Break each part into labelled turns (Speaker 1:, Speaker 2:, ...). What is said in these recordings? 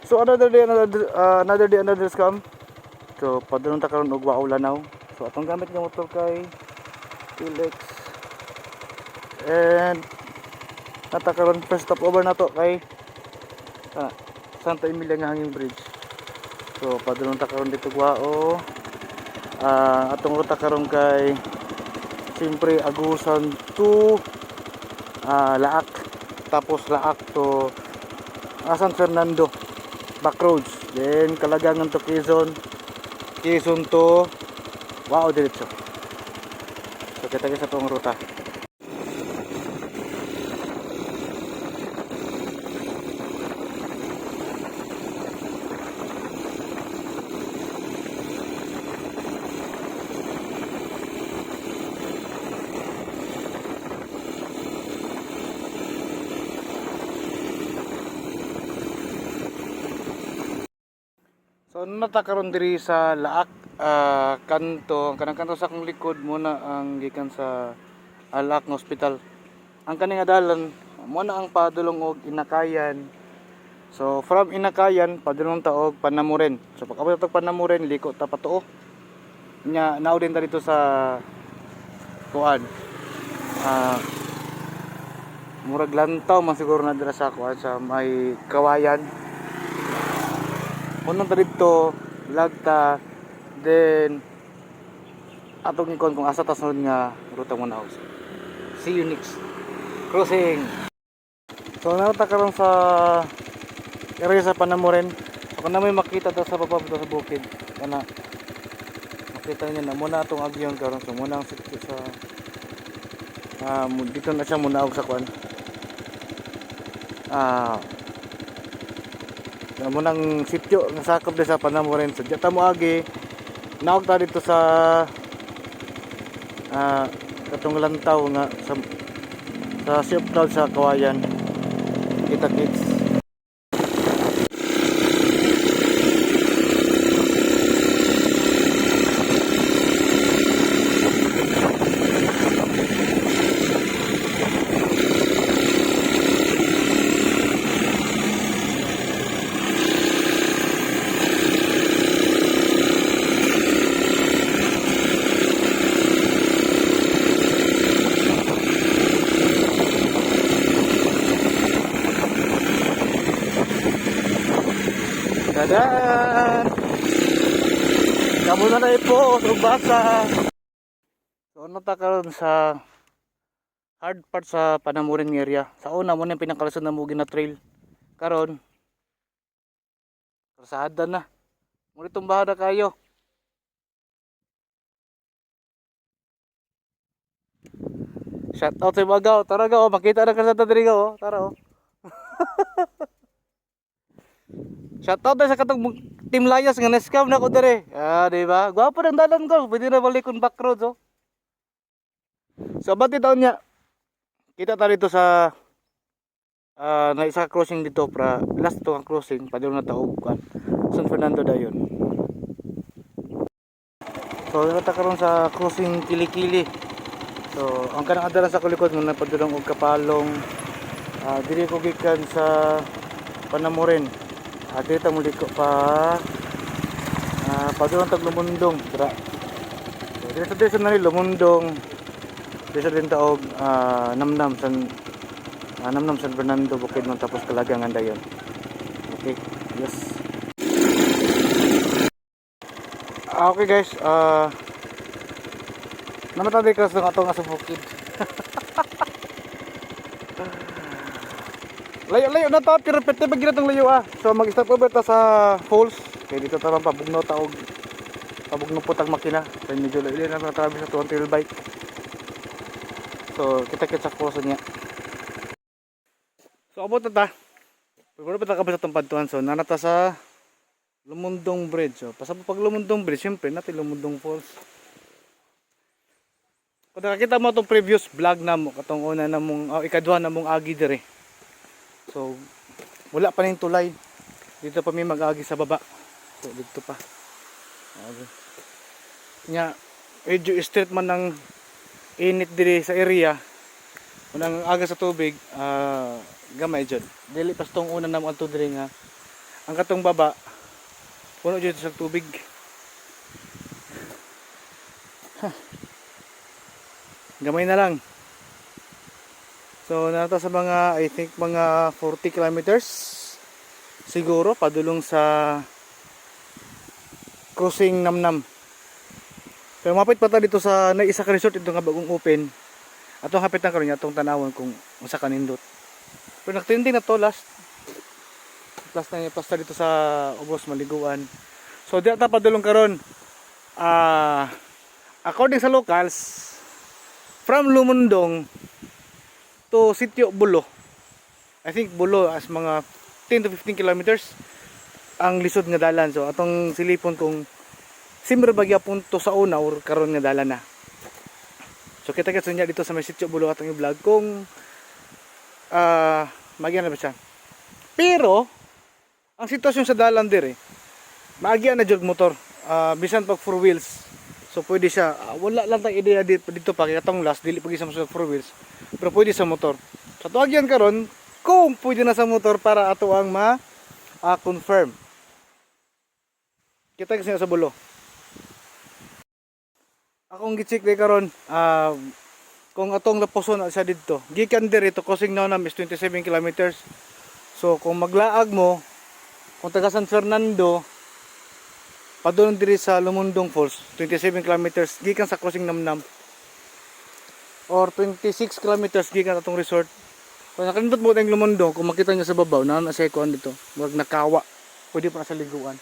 Speaker 1: So another day, another scam. So padulong ta karon og Wao Lanao. So atong gamit nga motor kay Felix. And nata karon first stop over na to kay Santa Emilia nga hanging bridge. So padulong ta karon dito Wao. Atong ruta karon kay siyempre Agusan to Laak, tapos Laak to San Fernando back roads, then Kalagangan to Quezon to Wao diretso. So kita sa tong ruta. So nata karon diri sa Laak, kanto, ang kanang kanto sa akong likod muna ang gikan sa Laak Hospital. Ang kaning adalan muna ang padulong og Inakayan. So from Inakayan padulong ta og Panamuren. So pagabot ta og Panamuren liko ta patuo. Nya naud din ta dito sa kuan. Murag lantaw man siguro na dira sa kuan sa may Kawayan. Unang ta dito, lagta, then atong ikon kung asa ta sunod nga ruta mo na house. See you next crossing. So narata karon sa area sa Panamuren. So kung na may makita ta sa baba sa bukid, kana makita niyo na muna atong agyon karon. So muna ang sitio sa dito na siya muna og sa kuan. Munang sityo nga sakop sa Panamuren. So dito mo agi naog ta dito sa katong lantaw nga sa Ship Crowd sa Kawayan. Kita kids. Dadan! Kamu na po, basa. So ano ta karon sa hard part sa Panamuren area. Sa una mo na yung pinakalasod na mugi na trail. Karon kasada na. Muli tumbahada kayo. Shout out sa Bagaw. Tara ga, makita na kasada diri ga oh. Tara oh. Shoutout sa katong Team Layas nga na-scam na ko dire. Di ba? Gwapo ng dalan ko. Pwede na balikon back road oh. So abati taon niya. Kita ta dito sa na isa crossing dito para last to ang crossing padulong na taog kan San Fernando dayon. So dito karon sa crossing Kilikili. So ang kanang adalan sa kulikod nga padulong og Kapalong. Diri ko gikan sa Panamuren. Dito muli ko pa padulong tag Lumundong. So dito sa nari Lumundong. Dito din taog Namnam San Fernando bukid man tapos Kalagangan dayon. Okay, yes. Okay guys, namatay ka sa atong asa bukid. Layo na to, pero pwede ba ginatong layo So mag-stop over ta sa falls. Kaya dito ta pabugno ta og pabugno putang makina. Kaya medyo layo na travel sa tuwang trail bike. So kita sa falls niya. So abot na ta. Pagod pa ta ka sa Tumpadtuan. So nanata sa Lumundong Bridge. So pasabot pag Lumundong Bridge, syempre natin Lumundong Falls. Kung nakakita mo itong previous vlog na mo, katong una na mong ikadwa na mong agi dire. So wala pa ning tulay. Dito pa may mag-agi sa baba. So dito pa. Okay. Nya medyo straight man ng init dire sa area. Unang aga sa tubig, gamay jud. Dili pas tong una namo adto diri nga ang katong baba puno jud sa tubig. Gamay na lang. So nato sa mga I think mga 40 kilometers siguro padulong sa crossing Namnam. Pero mapit pa ta dito sa na isa ka resort ito nga bagong open. Atong hapit na karon atong tanawon kung unsa kanindot. Pero nagtinding na to last na pasta dito sa Ubos Maliguan. So di ata padulong karon. According sa locals from Lumundong to Sitio Bulo. I think Bulo as mga 10 to 15 kilometers ang lisod nga dalan. So atong silipon kung simmer bagya punto sa una or karon nga dalan na. So kita-kits niya dito sa may Sitio Bulo atong i-vlog kung magyan na ba siya. Pero ang sitwasyon sa dalan dire, maagyan na jud motor. Bisan pag 4 wheels. So pwede siya, wala lang tayong ideya dito pa kaya tong last dili pag isa mo sa 4 wheels. Pero pwede sa motor. So tuwagyan karon kung pwede na sa motor para ato ang confirm. Kita kasi sa Bulo. Akong gi-check day karon kung atong lapuson na siya dito. Gikan diri to crossing Namnam is 27 kilometers. So kung maglaag mo kung taga San Fernando padulong diri sa Lumundong Falls 27 kilometers gikan sa crossing Namnam or 26 kilometers gikan atong resort. Kung nakanindot mo tayong Lumundong kung makita nyo sa babaw na sa ikuan dito wag nakawa pwede pa sa liguan.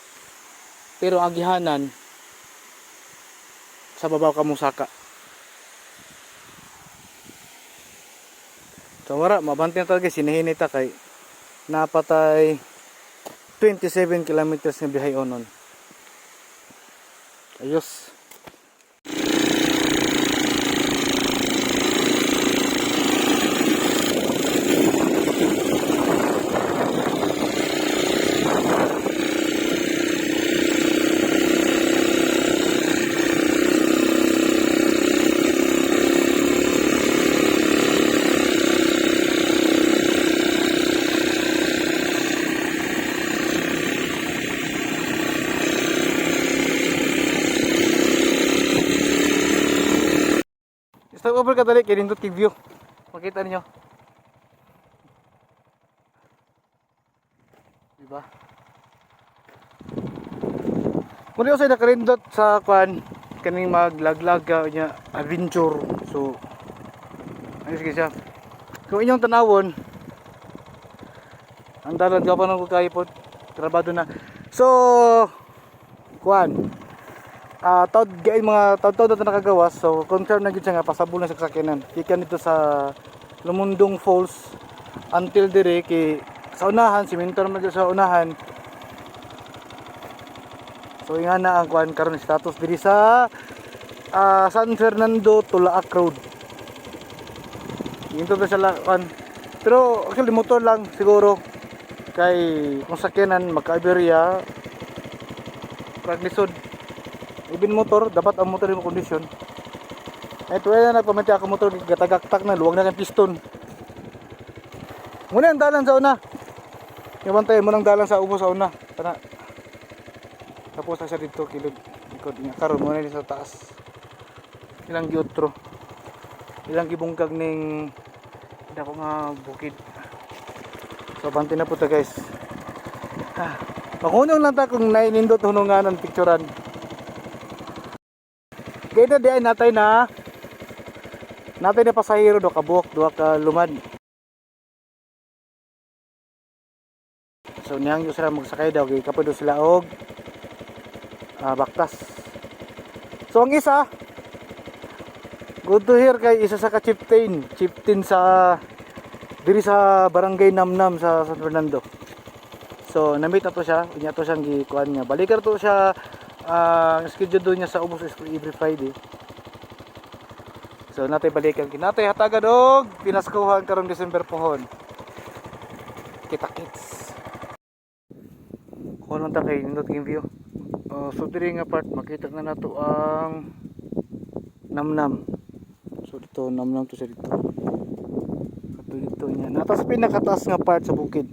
Speaker 1: Pero ang agihanan sa babaw ka Musaka. So wala mabanti na talaga sinahinita kay napatay 27 kilometers nga biyahe onon. Ayos. Stop over ka dali, kaya nindot kay view. Makita niyo. Diba? Muli ako sa nakarindot sa kwan, kaning maglaglag niya adventure. So, ayos siya. Kung inyong tanawon, ang dalan ka pa nang kukayipot, trabado na. So, kwan. Taod mga taod na nakagawas, so confirm na gid siya nga pasabol na sa sakyanan gikan dito sa Lumundong Falls until dire kay sa unahan simento naman sa unahan. So nga na ang kuan karon status diri sa San Fernando Tulaak Road. Ginto ba sa kuan, pero actually motor lang siguro kay kung sakyanan magka-aberya praglisod. Ibin motor, dapat ang motor yung kondisyon. Ito ay na nagpamati ako motor, gatagaktak na, luwag na ng piston. Muna ang dalan sa una. Ibantay mo ng dalan sa ubo sa una. Tana. Tapos na siya dito, kilid. Ikot niya. Karoon muna sa taas. Ilang giotro. Ilang gibungkag ning dako nga bukid. So banti na po ta guys. Makunong lang ta kung nainindot hunungan ang picturean. Kaya na diyan natay na pasahero do kabuok duha ka lumad. So niyang yung sila magsakay daw kay kapado sila og baktas. So ang isa good to hear kay isa sa ka chieftain sa diri sa barangay Namnam sa San Fernando. So na-meet na to siya, inya to siyang gikuan nga. Balikan to siya schedule doon niya sa Ubos every Friday. So natay balikan kinatay hatagan og pinaskuhan karong December pohon. Kita-kits. Kuno ta kay nindot yung view. So diri nga part makita na nato ang Namnam. So dito Namnam to sa dito. Kato dito. dito niya. Nata sa pinakataas nga part sa bukid.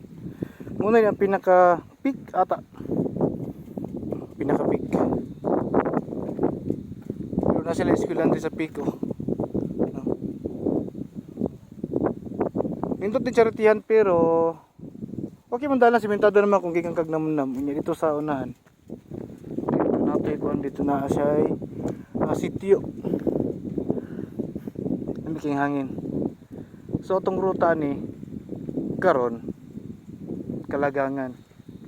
Speaker 1: Muna yung pinaka peak ata. Pinaka peak. Pero na sila eskwelante sa peak oh. Nindot din charitihan pero okay man dala simentado naman kung gikan kag namnam dito sa unahan. Dito nato ikuan dito na siya ay sitio. Ang hangin. So atong ruta ni karon Kalagangan.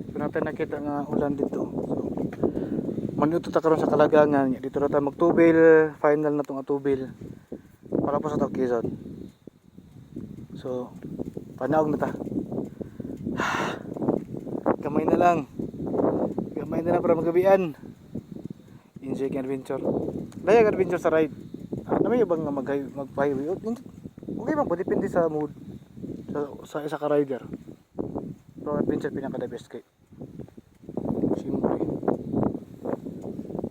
Speaker 1: So natin nakita nga ulan dito. So manuto ta karon sa Kalagangan. Dito na tayo magtubil, final na tong atubil. Para po sa Quezon. So panaog na ta. Gamay na lang. Gamay na lang para magabian. Enjoy ang adventure. Dayag adventure sa ride. Ano may ibang mag-highway? Okay bang po, depende sa mood. Sa isa ka rider. Pero adventure pinaka the best kay. Siyempre.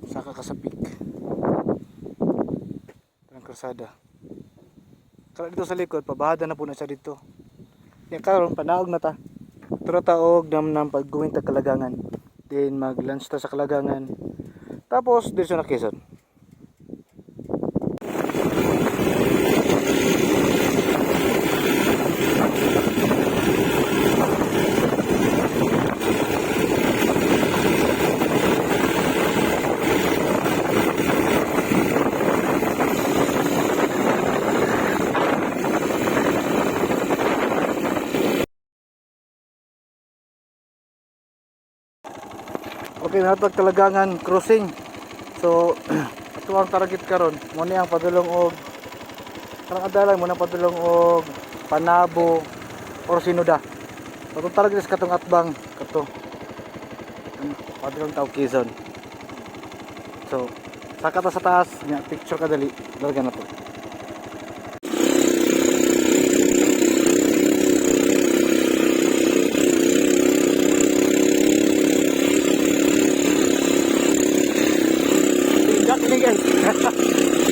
Speaker 1: Saka ka sa peak. Parang krasada. Kaya dito sa likod, pabahada na po na siya dito. Kaya karon panaog na ta. Tara taog nam pagguwing ta Kalagangan. Then mag-lunch ta sa Kalagangan. Tapos diretso na Quezon. Okay, natag Kalagangan crossing. So ato ang target karon mo ni ang padulong og karang adalan mo na padulong og Panabo or Sinuda. So atong target is katong atbang kato padulong taw Quezon. So saka ta sa taas nya picture kadali dalga na to.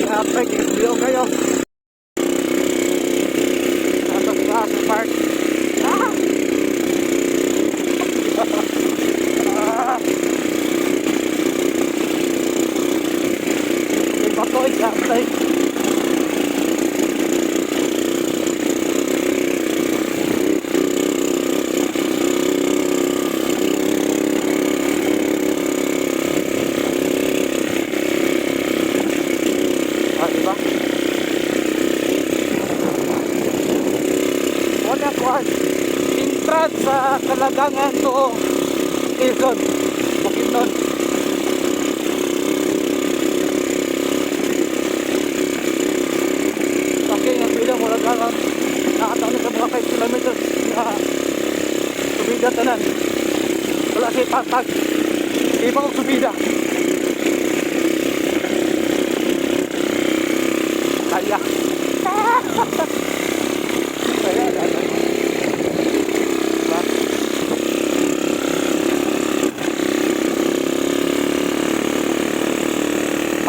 Speaker 1: Kapag i-vlog kayo sa park iba ko i-apply diba? Wala ko entrance sa Kalagangan to Quezon Bukidnon. Okay nga pila mo Kalagangan nakataon na sa mga 5 kilometers na subida tanan wala siya patag iba kong subida kaya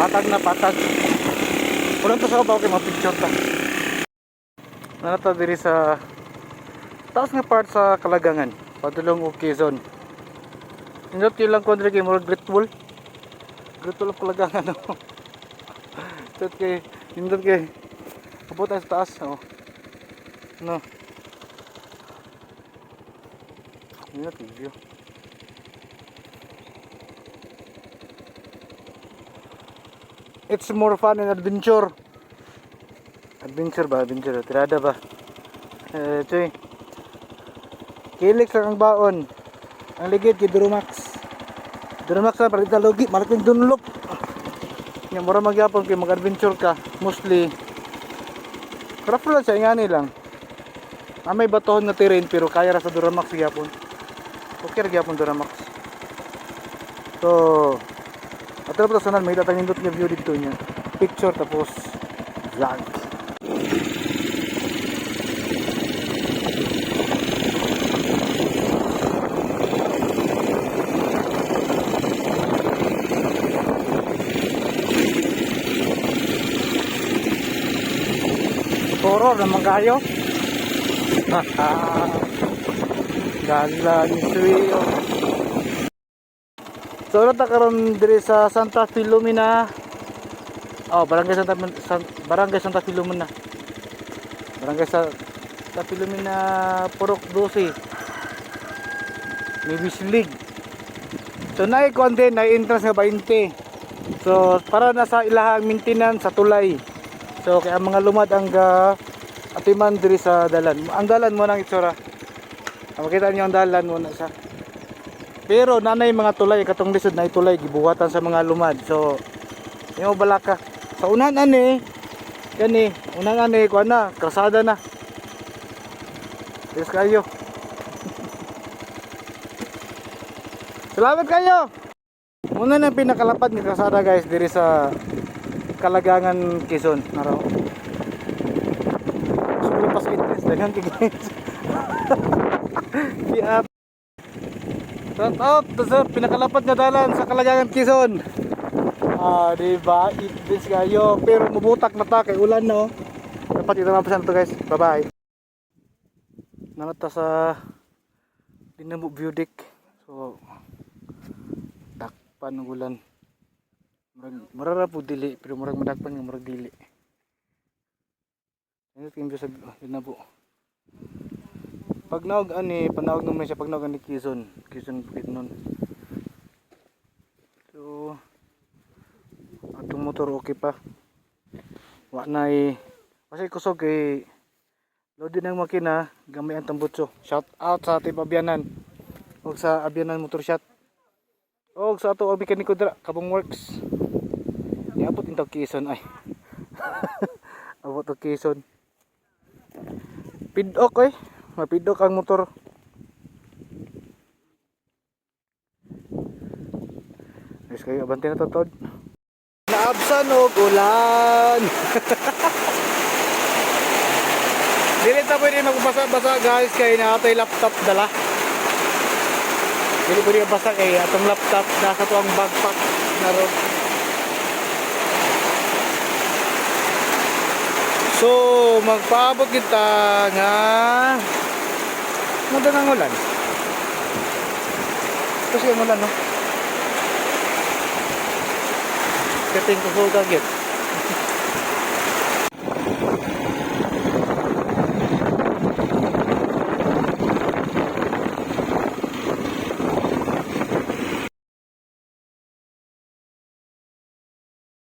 Speaker 1: patag na patag pulang to sa kabaw kay mapicture ta nanata diri sa taas nga part sa Kalagangan padulong og Quezon indot ilang kondre kay murag Great Wall of Kalagangan indot kay abot sa taas oh no indot view. It's more fun and adventure. Adventure ba? Adventure. Tirada ba? Choy. Kilik sa kang baon. Ang ligid kay Duramax. Duramax na parita logi. Malaking Dunlop. Yung mura magyapon kay mag-adventure ka. Mostly. Craft lang siya. Ingani lang. May batohon na terrain pero kaya ra sa Duramax gyapon. Okay ra gyapon Duramax. So atro personal may tatangindot nga view dito niya. Picture tapos vlog. Horror naman kayo. Dalan ni Suyo. So nata karon diri sa Santa Filomena. Oh, Barangay Santa Filomena. Barangay Santa Filomena Purok 12. May Bislig. So naay konti na entrance nga 20. So para na sa ilahang maintenance sa tulay. So kaya mga lumad ang atiman diri sa dalan. Ang dalan mo nang itsura. Makita niyo ang dalan mo na sa. Pero nanay mga tulay katong lisod na tulay gibuhatan sa mga lumad. So yung balaka sa unahan ani kani unahan ani kuan na krasada na. Yes kayo. Salamat kayo. Muna na pinakalapad ni krasada guys diri sa Kalagangan, Quezon. Naro. Siguro pas interest dagan guys. Kiat. Shout out to sa pinakalapad nga dalan sa Kalagangan, Quezon. Diba? It kayo. Pero mabutak na ta kay ulan no. Dapat ito mapasan to guys. Bye bye. Nanata sa Dinamo View Deck. So takpan ng ulan. Murara po dili pero murag madakpan nga murag dili. Ano tingin sa Dinamo. Pag naog ani panawag naman siya pag naog ani Quezon bukid nun. So atong motor okay pa. Wa nay kasi kusog kay load din ang makina gamay ang tambutso. Shout out sa ating Abyanan og sa Abyanan Motor Shop. Og sa ato mekaniko dira Kabong Works. Niabot intaw Quezon ay. Abot og Quezon. Pidok eh. Mapidok ang motor. Guys kayo abante na totod. Naabsan og ulan. Dili ta pwede magbasa-basa guys kay naatay laptop dala. Dili pwede basa kay atong laptop nasa tuang backpack naron. So magpaabot kita nga madanang ulan. Kasi ang ulan no. Kating ko gagit.